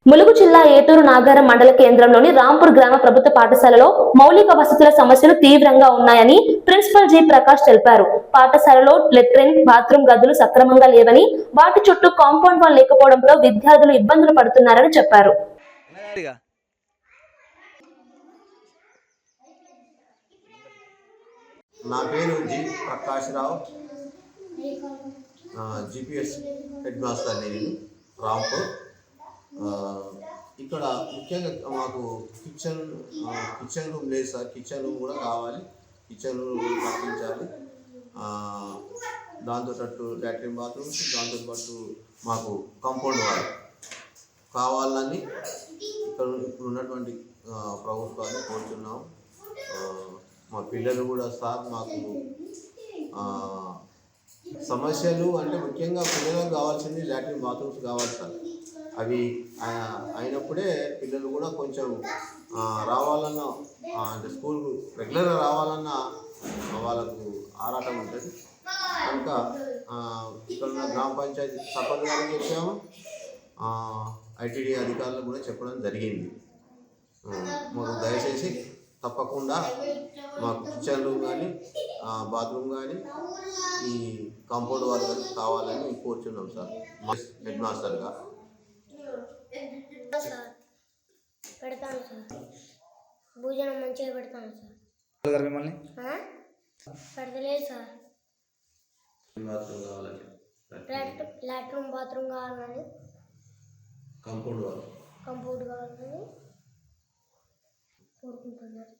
ములుగు జిల్లా ఏటూరు నాగారం మండల కేంద్రంలోని రాంపూర్ గ్రామ ప్రభుత్వ పాఠశాలలో మౌలిక వసతుల సమస్యలు తీవ్రంగా ఉన్నాయని ప్రిన్సిపల్ జి ప్రకాష్ తెలిపారు. పాఠశాలలో లెట్రిన్, బాత్రూమ్ గదులు సక్రమంగా లేవని, వాటి చుట్టూ కాంపౌండ్ వాల్ లేకపోవడంతో విద్యార్థులు ఇబ్బందులు పడుతున్నారని చెప్పారు. నా పేరు జి ప్రకాష్ రావు, జిపిఎస్ హెడ్ మాస్టర్ నేను రాంపూర్. ఇక్కడ ముఖ్యంగా మాకు కిచెన్ రూమ్ లేదు సార్. కిచెన్ రూమ్ కూడా కావాలి, కిచెన్ రూమ్ కట్టించాలి. దాంతోపాటు లాట్రిన్ బాత్రూమ్స్, దాంతోపాటు మాకు కాంపౌండ్ వాల్ కావాలని ఇక్కడ ఇప్పుడు ఉన్నటువంటి ప్రభుత్వాన్ని కోరుతున్నాం. మా పిల్లలు కూడా సార్ మాకు సమస్యలు అంటే ముఖ్యంగా పిల్లలకు కావాల్సింది లాట్రిన్ బాత్రూమ్స్ కావాలి సార్. అవి అయినప్పుడే పిల్లలు కూడా కొంచెం రావాలన్నా అంటే స్కూల్కు రెగ్యులర్గా రావాలన్నా వాళ్ళకు ఆరాటం ఉంటుంది. కనుక ఇక్కడ ఉన్న గ్రామ పంచాయతీ సర్పంచ్ గారికి చెప్పాము, ఐటీడీ అధికారులకు కూడా చెప్పడం జరిగింది. మాకు దయచేసి తప్పకుండా మాకు కిచెన్ రూమ్ కానీ, బాత్రూమ్ కానీ, ఈ కాంపౌండ్ వాల్ కానీ కావాలని కోరుచున్నాం సార్. హెడ్ మాస్టర్గా పెడతాను సార్. భోజనం మంచిగా పెడతాను సార్. మిమ్మల్ని పెడతలేదు సార్. బాత్రూమ్ కావాలని, లాట్రూమ్ బాత్రూమ్ కావాలని, కాంపౌండ్ వాల్ కాంపౌండ్ కావాలని కోరుకుంటున్నాను.